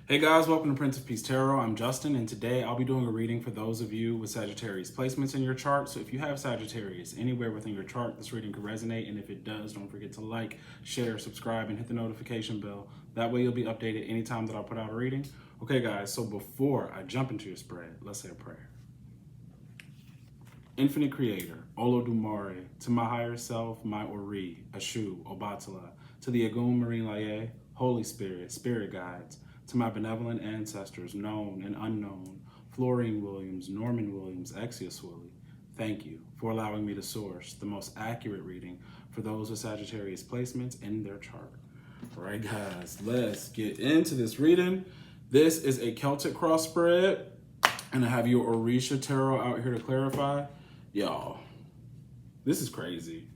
Hey guys, welcome to Prince of Peace Tarot. I'm Justin, and today I'll be doing a reading for those of you with Sagittarius placements in your chart. So if you have Sagittarius anywhere within your chart, this reading could resonate. And if it does, don't forget to like, share, subscribe, and hit the notification bell. That way you'll be updated anytime that I put out a reading. Okay guys, so before I jump into your spread, let's say a prayer. Infinite Creator, Olodumare, to my higher self, my Ori, Ashu, Obatala, to the Agum Marine Laye, Holy Spirit, Spirit Guides, to my benevolent ancestors, known and unknown, Florine Williams, Norman Williams, Exius Willie, thank you for allowing me to source the most accurate reading for those with Sagittarius placements in their chart. All right, guys, let's get into this reading. This is a Celtic cross spread, and I have your Orisha Tarot out here to clarify. Y'all, this is crazy.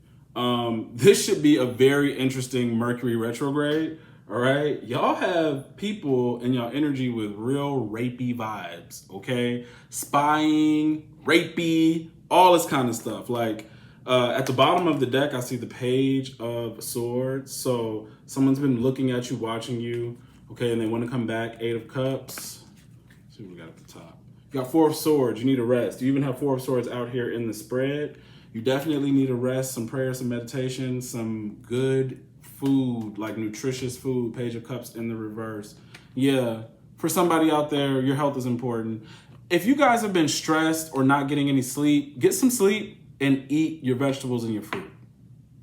This should be a very interesting Mercury retrograde. All right, y'all have people in y'all energy with real rapey vibes, okay? Spying, rapey, all this kind of stuff. Like at the bottom of the deck, I see the Page of Swords. So someone's been looking at you, watching you, okay? And they want to come back. Eight of Cups. Let's see what we got at the top. You got Four of Swords. You need a rest. You even have Four of Swords out here in the spread. You definitely need a rest, some prayer, some meditation, some good food, like nutritious food. Page of Cups in the reverse. Yeah, for somebody out there, your health is important. If you guys have been stressed or not getting any sleep, get some sleep and eat your vegetables and your fruit,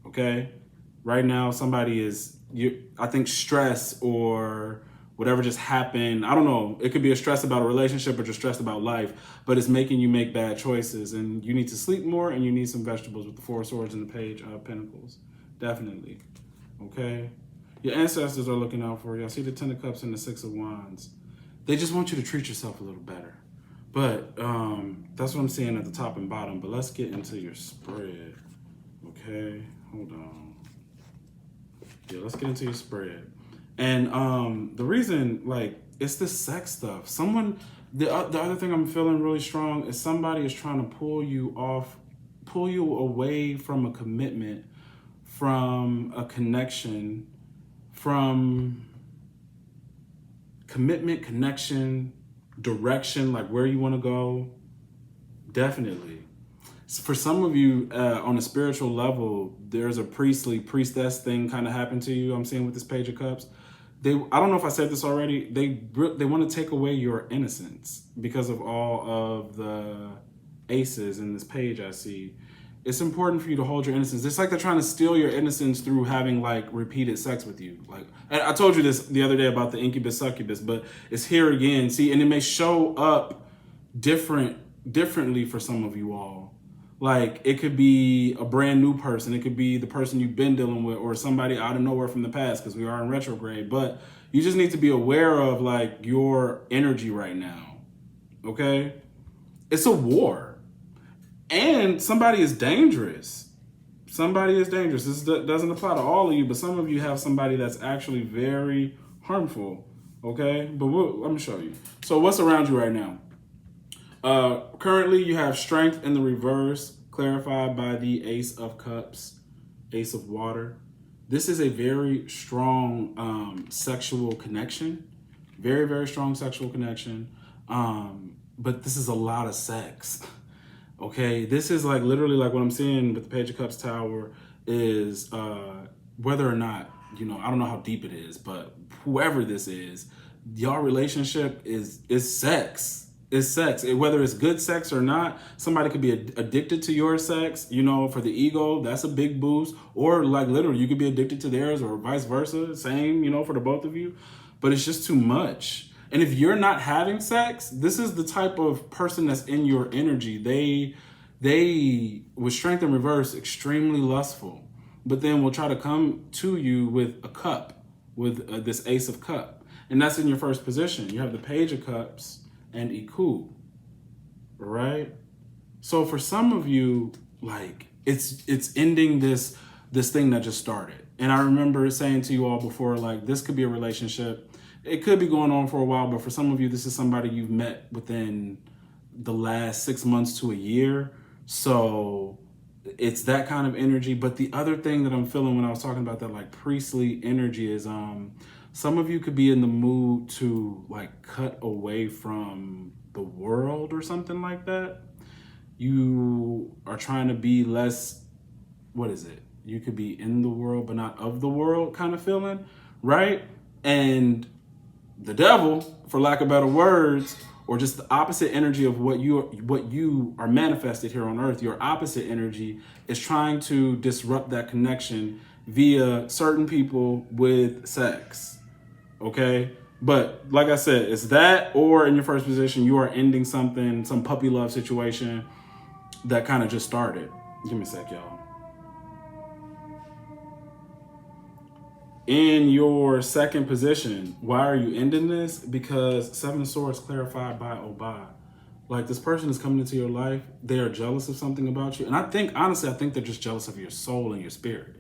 okay? Right now, somebody is, I think stress or whatever just happened, I don't know, it could be a stress about a relationship or just stress about life, but it's making you make bad choices, and you need to sleep more and you need some vegetables with the Four of Swords and the Page of Pentacles. Definitely. Okay, your ancestors are looking out for you. I see the Ten of Cups and the Six of Wands. They just want you to treat yourself a little better. But that's what I'm seeing at the top and bottom. But let's get into your spread. Okay, hold on. Yeah, let's get into your spread. And the reason, like, it's this sex stuff. The other thing I'm feeling really strong is somebody is trying to pull you away from a commitment, from a connection, from commitment, connection, direction, like where you want to go. Definitely. So for some of you on a spiritual level, there's a priestess thing kind of happened to you. I'm seeing with this Page of Cups. I don't know if I said this already. They want to take away your innocence because of all of the aces in this page I see. It's important for you to hold your innocence. It's like they're trying to steal your innocence through having like repeated sex with you. Like I told you this the other day about the incubus succubus, but it's here again. See, and it may show up differently for some of you all. Like it could be a brand new person. It could be the person you've been dealing with, or somebody out of nowhere from the past, because we are in retrograde. But you just need to be aware of like your energy right now. Okay? It's a war. And somebody is dangerous. Somebody is dangerous. This doesn't apply to all of you, but some of you have somebody that's actually very harmful. Okay? But let me show you. So what's around you right now? Currently, you have Strength in the reverse, clarified by the Ace of Cups, Ace of Water. This is a very strong sexual connection. Very, very strong sexual connection. But this is a lot of sex. Okay, this is like literally like what I'm seeing with the Page of Cups Tower is whether or not, I don't know how deep it is, but whoever this is, your relationship is sex. It's sex. Whether it's good sex or not, somebody could be addicted to your sex, for the ego. That's a big boost. Or like literally, you could be addicted to theirs or vice versa. Same, for the both of you. But it's just too much. And if you're not having sex, this is the type of person that's in your energy. They with Strength in reverse, extremely lustful, but then will try to come to you with a cup, with this Ace of Cup. And that's in your first position. You have the Page of Cups and Iku, right? So for some of you, like it's ending this thing that just started. And I remember saying to you all before, like this could be a relationship. It could be going on for a while, but for some of you, this is somebody you've met within the last 6 months to a year. So it's that kind of energy. But the other thing that I'm feeling when I was talking about that like priestly energy is Some of you could be in the mood to like cut away from the world or something like that. You are trying to be less, what is it? You could be in the world, but not of the world kind of feeling, right? And the devil, for lack of better words, or just the opposite energy of what you are manifested here on earth, your opposite energy is trying to disrupt that connection via certain people with sex. Okay? But like I said, it's that, or in your first position, you are ending something, some puppy love situation that kind of just started. Give me a sec, y'all. In your second position, why are you ending this? Because Seven of Swords clarified by Oba. Like, this person is coming into your life. They are jealous of something about you. And I think, honestly, I think they're just jealous of your soul and your spirit.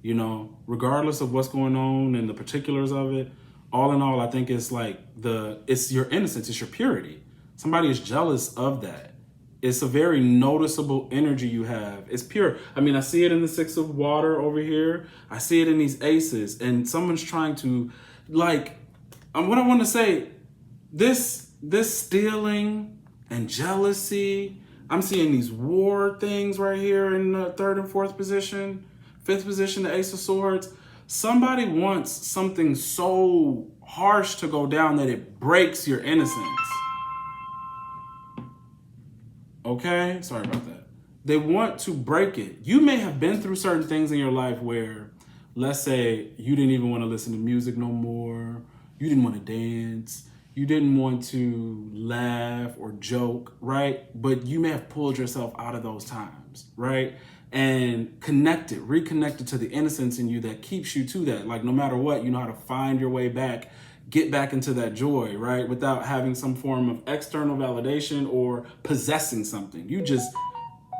You know, regardless of what's going on and the particulars of it, all in all, I think it's like it's your innocence, it's your purity. Somebody is jealous of that. It's a very noticeable energy you have. It's pure. I mean, I see it in the Six of Water over here. I see it in these aces. And someone's trying to, like, what I want to say, this stealing and jealousy. I'm seeing these war things right here in the third and fourth position. Fifth position, the Ace of Swords. Somebody wants something so harsh to go down that it breaks your innocence. Okay, sorry about that. They want to break it. You may have been through certain things in your life where, let's say, you didn't even want to listen to music no more. You didn't want to dance. You didn't want to laugh or joke, right? But you may have pulled yourself out of those times, right? And reconnected to the innocence in you that keeps you to that. Like, no matter what, you know how to find your way back, get back into that joy, right? Without having some form of external validation or possessing something. You just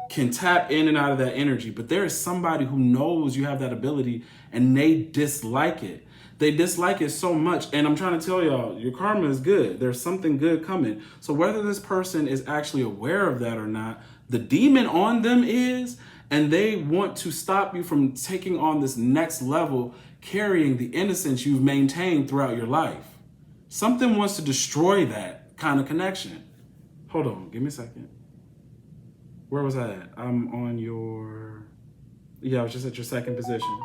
can tap in and out of that energy. But there is somebody who knows you have that ability and they dislike it. They dislike it so much. And I'm trying to tell y'all, your karma is good. There's something good coming. So whether this person is actually aware of that or not, the demon on them is, and they want to stop you from taking on this next level, carrying the innocence you've maintained throughout your life. Something wants to destroy that kind of connection. Hold on, give me a second. Where was I at? I'm on I was just at your second position.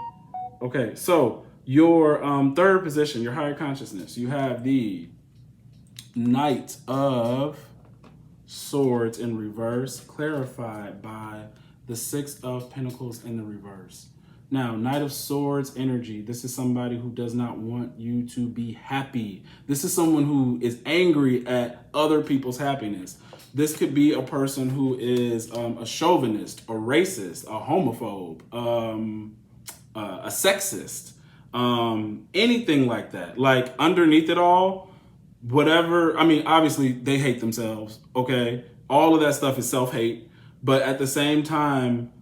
Okay, so your third position, your higher consciousness, you have the Knight of Swords in reverse, clarified by the Six of Pentacles in the reverse. Now, Knight of Swords energy, this is somebody who does not want you to be happy. This is someone who is angry at other people's happiness. This could be a person who is a chauvinist, a racist, a homophobe, a sexist, anything like that. Like, underneath it all, whatever, I mean, obviously they hate themselves, okay? All of that stuff is self-hate. But at the same time,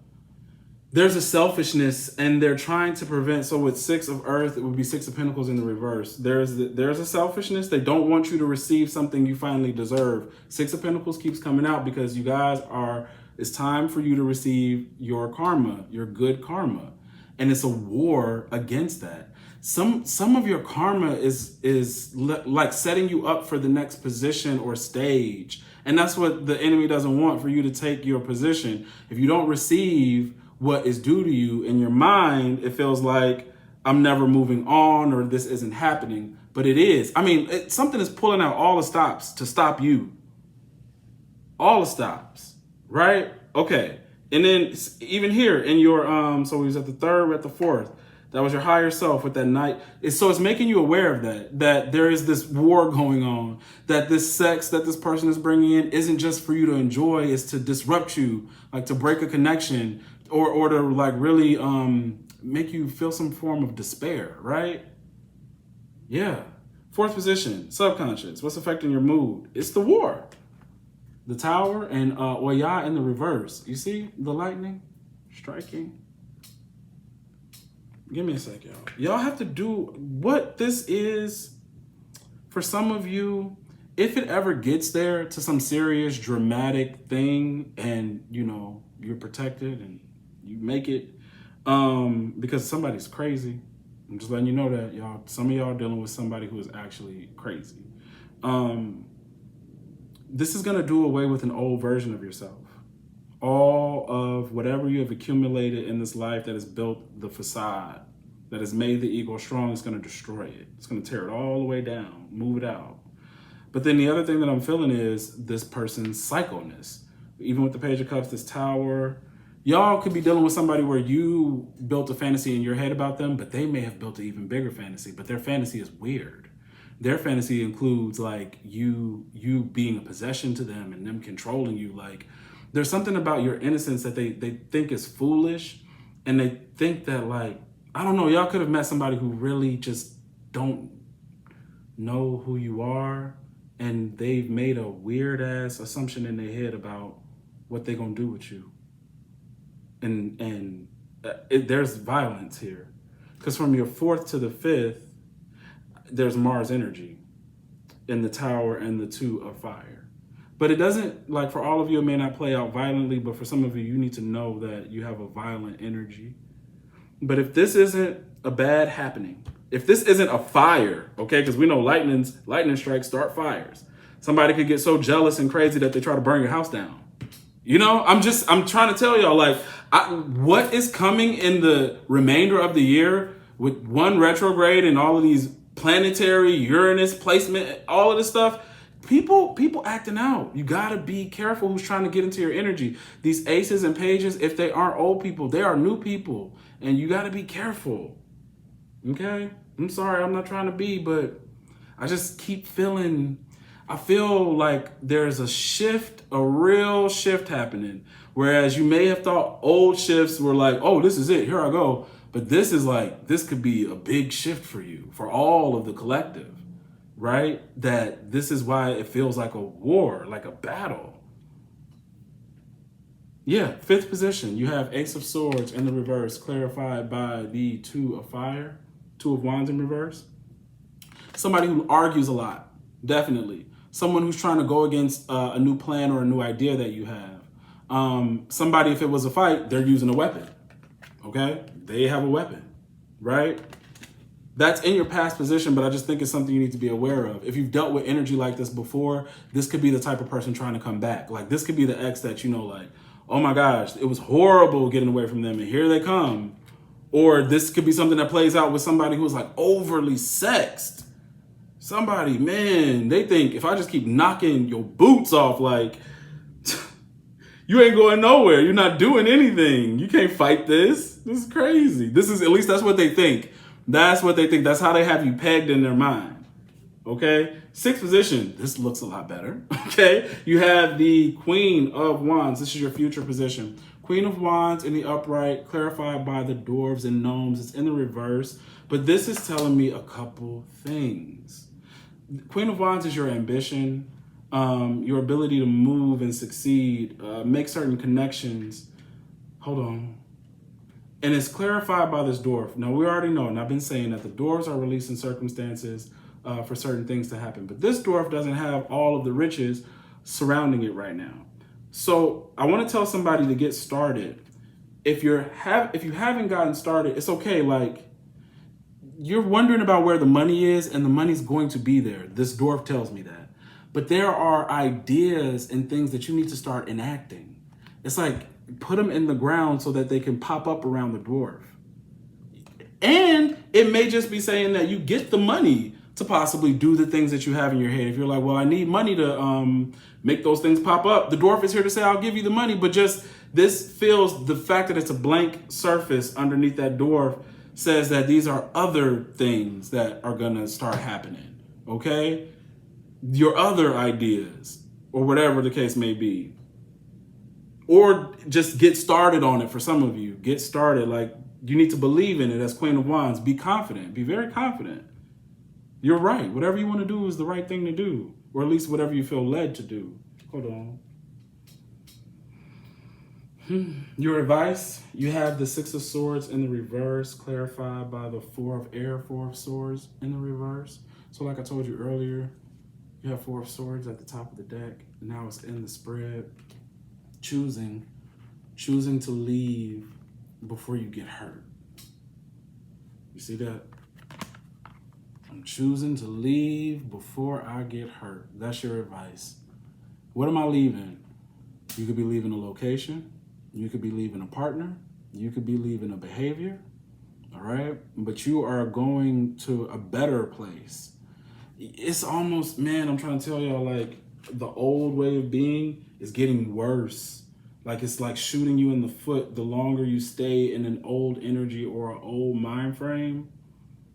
there's a selfishness and they're trying to prevent. So with Six of Earth, it would be Six of Pentacles in the reverse. There's a selfishness. They don't want you to receive something you finally deserve. Six of Pentacles keeps coming out because you guys it's time for you to receive your karma, your good karma. And it's a war against that. Some of your karma is like setting you up for the next position or stage. And that's what the enemy doesn't want, for you to take your position. If you don't receive what is due to you in your mind, it feels like I'm never moving on or this isn't happening. But it is. I mean, something is pulling out all the stops to stop you. All the stops, right? Okay. And then even here in your, so we was at the third, we're at the fourth. That was your higher self with that Knight. So it's making you aware of that there is this war going on, that this sex that this person is bringing in isn't just for you to enjoy, it's to disrupt you, like to break a connection or to like really make you feel some form of despair, right? Yeah. Fourth position, subconscious. What's affecting your mood? It's the war. The Tower and Oya in the reverse. You see the lightning striking? Give me a sec, y'all. Y'all have to do what this is. For some of you, if it ever gets there to some serious dramatic thing and, you know, you're protected and you make it because somebody's crazy, I'm just letting you know that, y'all. Some of y'all are dealing with somebody who is actually crazy. This is going to do away with an old version of yourself. All of whatever you have accumulated in this life that has built the facade, that has made the ego strong, is going to destroy it. It's going to tear it all the way down, move it out. But then the other thing that I'm feeling is this person's psychoness. Even with the Page of Cups, this Tower, y'all could be dealing with somebody where you built a fantasy in your head about them, but they may have built an even bigger fantasy, but their fantasy is weird. Their fantasy includes like you being a possession to them and them controlling you. Like there's something about your innocence that they think is foolish, and they think that like, I don't know, y'all could have met somebody who really just don't know who you are, and they've made a weird ass assumption in their head about what they're gonna do with you. And there's violence here, because from your 4th to the 5th, there's Mars energy in the Tower and the 2 of Fire. But it doesn't, like for all of you, it may not play out violently, but for some of you, you need to know that you have a violent energy. But if this isn't a bad happening, if this isn't a fire, okay, because we know lightning strikes start fires. Somebody could get so jealous and crazy that they try to burn your house down. You know, I'm trying to tell y'all, like, what is coming in the remainder of the year with 1 retrograde and all of these planetary Uranus placement, all of this stuff, people acting out. You got to be careful who's trying to get into your energy. These aces and pages, if they aren't old people, they are new people, and you got to be careful. Okay? I'm sorry, I'm not trying to be, but I just keep feeling, I feel like there's a shift, a real shift happening. Whereas you may have thought old shifts were like, oh, this is it, here I go. But this is like, this could be a big shift for you, for all of the collective, right? That this is why it feels like a war, like a battle. Yeah, 5th position, you have Ace of Swords in the reverse, clarified by the 2 of Fire, 2 of Wands in reverse. Somebody who argues a lot, definitely. Someone who's trying to go against a new plan or a new idea that you have. Somebody, if it was a fight, they're using a weapon, okay? They have a weapon, right? That's in your past position, but I just think it's something you need to be aware of. If you've dealt with energy like this before, this could be the type of person trying to come back. Like this could be the ex that, you know, like, oh my gosh, it was horrible getting away from them and here they come. Or this could be something that plays out with somebody who's like overly sexed. Somebody, man, they think if I just keep knocking your boots off, like, you ain't going nowhere. You're not doing anything. You can't fight this. This is crazy. This is, at least that's what they think. That's what they think. That's how they have you pegged in their mind. Okay? 6th position. This looks a lot better. Okay? You have the Queen of Wands. This is your future position. Queen of Wands in the upright, clarified by the dwarves and gnomes. It's in the reverse. But this is telling me a couple things. Queen of Wands is your ambition, your ability to move and succeed, make certain connections. Hold on. And it's clarified by this dwarf. Now, we already know, and I've been saying that the dwarves are releasing circumstances for certain things to happen. But this dwarf doesn't have all of the riches surrounding it right now. So I want to tell somebody to get started. If you haven't gotten started, it's okay. Like, you're wondering about where the money is, and the money's going to be there. This dwarf tells me that. But there are ideas and things that you need to start enacting. It's like, put them in the ground so that they can pop up around the dwarf. And it may just be saying that you get the money to possibly do the things that you have in your head. If you're like, well, I need money to make those things pop up, the dwarf is here to say, I'll give you the money. But just this feels, the fact that it's a blank surface underneath that dwarf says that these are other things that are gonna start happening, okay? Your other ideas, or whatever the case may be. Or just get started on it for some of you. Get started, like, you need to believe in it as Queen of Wands. Be confident, be very confident. You're right, whatever you wanna do is the right thing to do. Or at least whatever you feel led to do. Hold on. Your advice, you have the 6 of Swords in the reverse, clarified by the 4 of Air, 4 of Swords in the reverse. So like I told you earlier, you have 4 of Swords at the top of the deck. Now it's in the spread. Choosing to leave before you get hurt. You see that? I'm choosing to leave before I get hurt. That's your advice. What am I leaving? You could be leaving a location. You could be leaving a partner. You could be leaving a behavior. All right? But you are going to a better place. It's almost, man, I'm trying to tell y'all, like, the old way of being is getting worse. Like, it's like shooting you in the foot the longer you stay in an old energy or an old mind frame.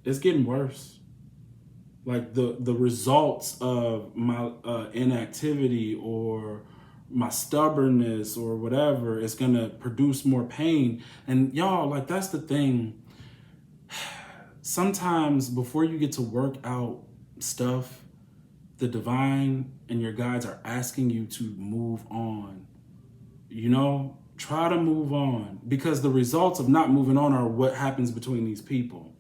It's getting worse. Like, the results of my inactivity or my stubbornness or whatever is going to produce more pain. And y'all, like, that's the thing. Sometimes before you get to work out stuff, the divine and your guides are asking you to move on. You know, try to move on, because the results of not moving on are what happens between these people.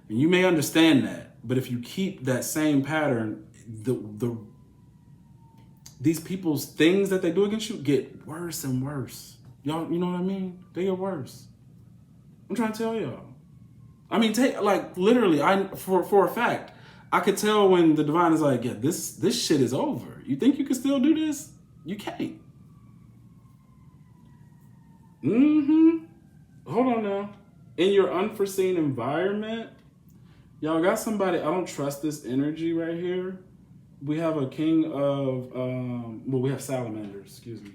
And you may understand that, but if you keep that same pattern, these people's things that they do against you get worse and worse. Y'all, you know what I mean? They get worse. I'm trying to tell y'all. I mean, literally, for a fact, I could tell when the divine is like, yeah, this shit is over. You think you can still do this? You can't. Hold on now. In your unforeseen environment, y'all got somebody, I don't trust this energy right here. We have a king of, we have salamanders, excuse me.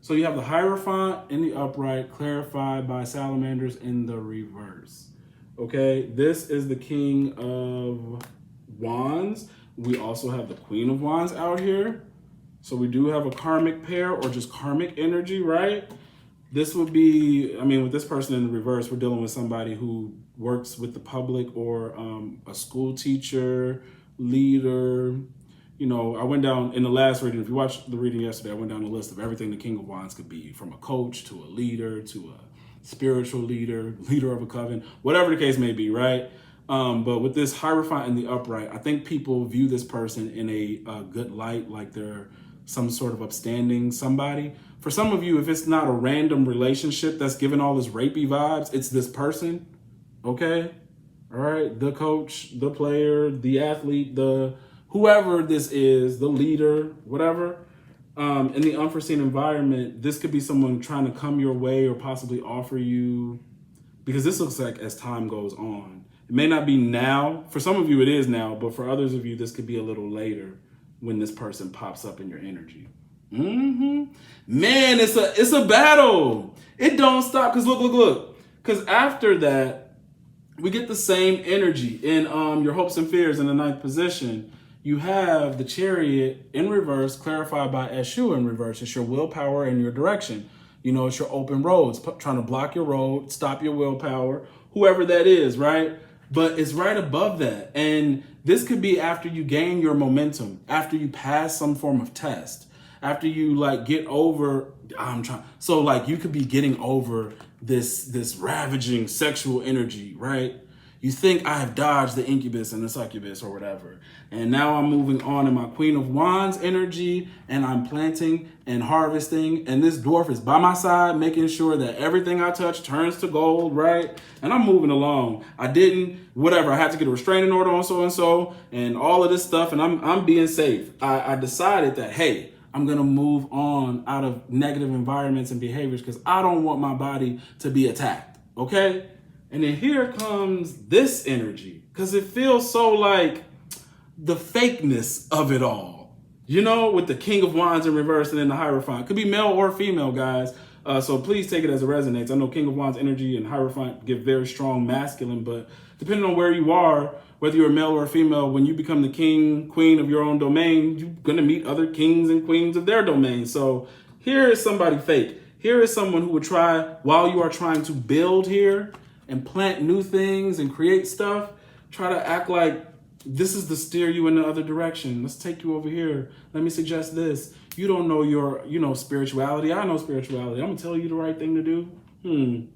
So you have the Hierophant in the upright, clarified by salamanders in the reverse. Okay, this is the King of Wands. We also have the Queen of Wands out here. So we do have a karmic pair or just karmic energy, right? This would be, I mean, with this person in the reverse, we're dealing with somebody who works with the public or a school teacher, leader. You know, I went down in the last reading, if you watched the reading yesterday, I went down the list of everything the King of Wands could be, from a coach to a leader to a spiritual leader, leader of a coven, whatever the case may be, right? But with this Hierophant in the upright, I think people view this person in a good light, like they're some sort of upstanding somebody. For some of you, if it's not a random relationship that's giving all this rapey vibes, it's this person, okay? All right, the coach, the player, the athlete, the whoever this is, the leader, whatever. In the unforeseen environment, this could be someone trying to come your way or possibly offer you, because this looks like as time goes on. It may not be now. For some of you, it is now, but for others of you, this could be a little later when this person pops up in your energy. Man, it's a battle. It don't stop, because look. Because after that, we get the same energy in your hopes and fears in the 9th position. You have the Chariot in reverse, clarified by Eshu in reverse. It's your willpower and your direction. You know, it's your open roads, trying to block your road, stop your willpower, whoever that is, right? But it's right above that. And this could be after you gain your momentum, after you pass some form of test, after you like get over, so like you could be getting over this ravaging sexual energy, right? You think I have dodged the incubus and the succubus or whatever. And now I'm moving on in my Queen of Wands energy, and I'm planting and harvesting. And this dwarf is by my side, making sure that everything I touch turns to gold, right? And I'm moving along. I had to get a restraining order on so-and-so and all of this stuff. And I'm being safe. I decided that, hey, I'm going to move on out of negative environments and behaviors because I don't want my body to be attacked. Okay? And then here comes this energy, because it feels so like the fakeness of it all, you know, with the King of Wands in reverse and then the Hierophant. Could be male or female, guys. So please take it as it resonates. I know King of Wands energy and Hierophant give very strong masculine, but depending on where you are, whether you're a male or a female, when you become the king, queen of your own domain, you're going to meet other kings and queens of their domain. So here is somebody fake. Here is someone who would try, while you are trying to build here and plant new things and create stuff, try to act like this is to steer you in the other direction. Let's take you over here. Let me suggest this. You don't know your, spirituality. I know spirituality. I'm going to tell you the right thing to do.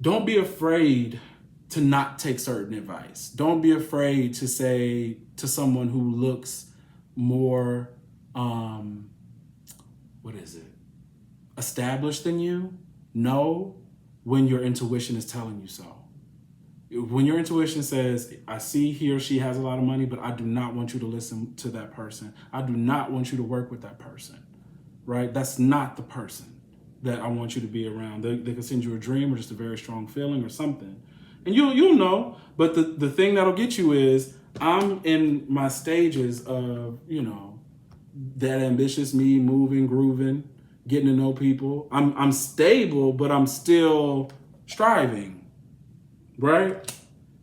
Don't be afraid to not take certain advice. Don't be afraid to say to someone who looks more, established than you, no, when your intuition is telling you so. When your intuition says, I see he or she has a lot of money, but I do not want you to listen to that person. I do not want you to work with that person, right? That's not the person that I want you to be around. They could send you a dream or just a very strong feeling or something. And you'll know, but the thing that'll get you is, I'm in my stages of, that ambitious me, moving, grooving, getting to know people. I'm stable, but I'm still striving, right?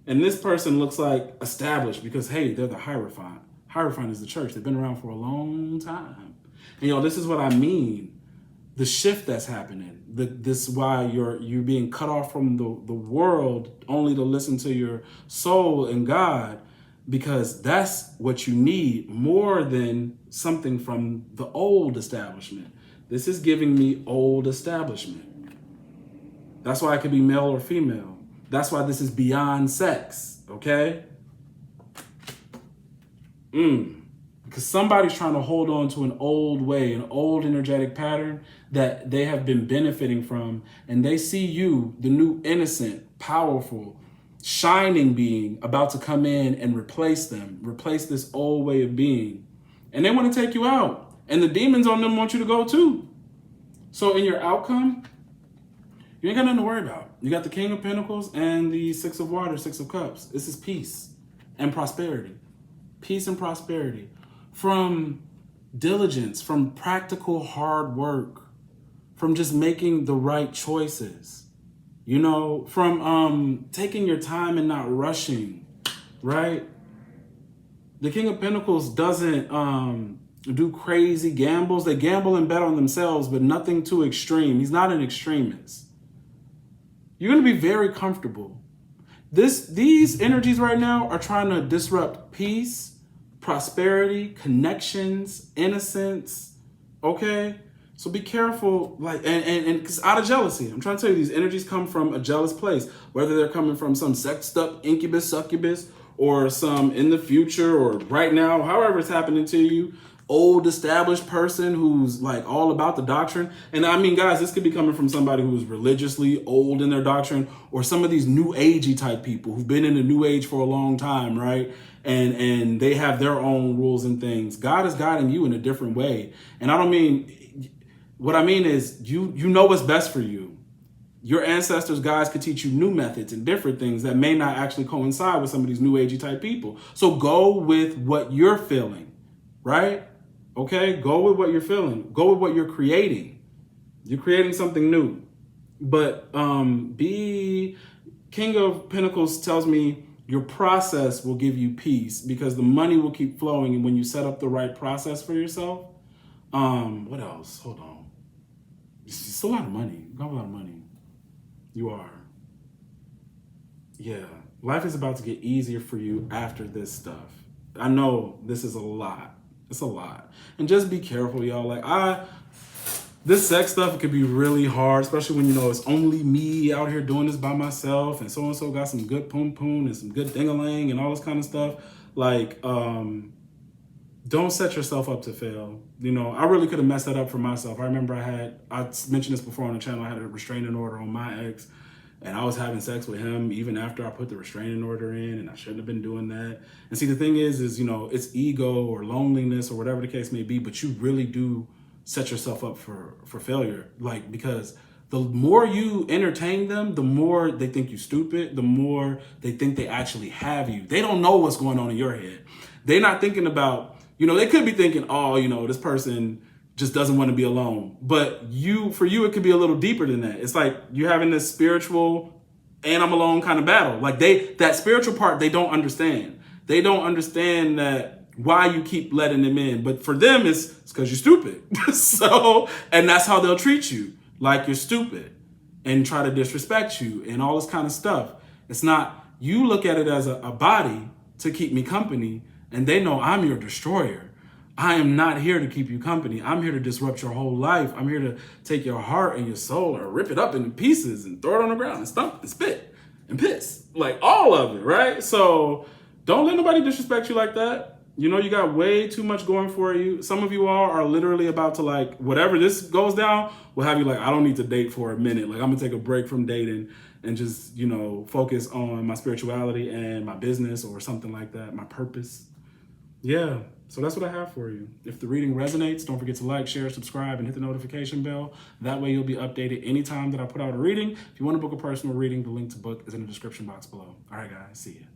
And this person looks like established because, hey, they're the Hierophant. Hierophant is the church. They've been around for a long time. And this is what I mean. The shift that's happening. This is why you're being cut off from the world only to listen to your soul and God, because that's what you need more than something from the old establishment. This is giving me old establishment. That's why it could be male or female. That's why this is beyond sex, okay? Because somebody's trying to hold on to an old way, an old energetic pattern that they have been benefiting from, and they see you, the new innocent, powerful, shining being, about to come in and replace this old way of being. And they want to take you out. And the demons on them want you to go too. So in your outcome, you ain't got nothing to worry about. You got the King of Pentacles and the Six of Water, Six of Cups. This is peace and prosperity. Peace and prosperity. From diligence, from practical hard work, from just making the right choices. From taking your time and not rushing, right? The King of Pentacles doesn't do crazy gambles. They gamble and bet on themselves, but nothing too extreme. He's not an extremist. You're going to be very comfortable. These energies right now are trying to disrupt peace, prosperity, connections, innocence, okay? So be careful, and because out of jealousy. I'm trying to tell you, these energies come from a jealous place, whether they're coming from some sexed up incubus, succubus, or some in the future or right now, however it's happening to you, old established person who's all about the doctrine. And I mean, guys, this could be coming from somebody who's religiously old in their doctrine, or some of these new agey type people who've been in the new age for a long time, right? And they have their own rules and things. God is guiding you in a different way. And what I mean is you know what's best for you. Your ancestors, guys, could teach you new methods and different things that may not actually coincide with some of these new agey type people. So go with what you're feeling, right? Okay, go with what you're feeling. Go with what you're creating. You're creating something new. But King of Pentacles tells me your process will give you peace, because the money will keep flowing, and when you set up the right process for yourself. What else? Hold on. It's a lot of money. You got a lot of money. You are. Yeah. Life is about to get easier for you after this stuff. I know this is a lot. It's a lot. And just be careful, y'all. This sex stuff, it could be really hard, especially when it's only me out here doing this by myself, and so got some good poom and some good ding-a-ling and all this kind of stuff. Don't set yourself up to fail. I really could have messed that up for myself. I remember I mentioned this before on the channel, I had a restraining order on my ex, and I was having sex with him even after I put the restraining order in, and I shouldn't have been doing that. And see, the thing is it's ego or loneliness or whatever the case may be, but you really do set yourself up for failure. Because the more you entertain them, the more they think you stupid, the more they think they actually have you. They don't know what's going on in your head. They're not thinking about, they could be thinking, this person just doesn't want to be alone. But for you, it could be a little deeper than that. It's like you're having this spiritual and I'm alone kind of battle. That spiritual part, they don't understand. They don't understand that why you keep letting them in. But for them, it's because you're stupid. And that's how they'll treat you, like you're stupid, and try to disrespect you and all this kind of stuff. It's not, you look at it as a body to keep me company, and they know I'm your destroyer. I am not here to keep you company. I'm here to disrupt your whole life. I'm here to take your heart and your soul and rip it up into pieces and throw it on the ground and stomp and spit and piss. All of it, right? So don't let nobody disrespect you like that. You got way too much going for you. Some of you all are literally about to whatever this goes down will have you I don't need to date for a minute. I'm going to take a break from dating. and just, you know, focus on my spirituality and my business or something like that, my purpose. Yeah, so that's what I have for you. If the reading resonates, don't forget to like, share, subscribe, and hit the notification bell. That way you'll be updated anytime that I put out a reading. If you want to book a personal reading, the link to book is in the description box below. All right, guys, see ya.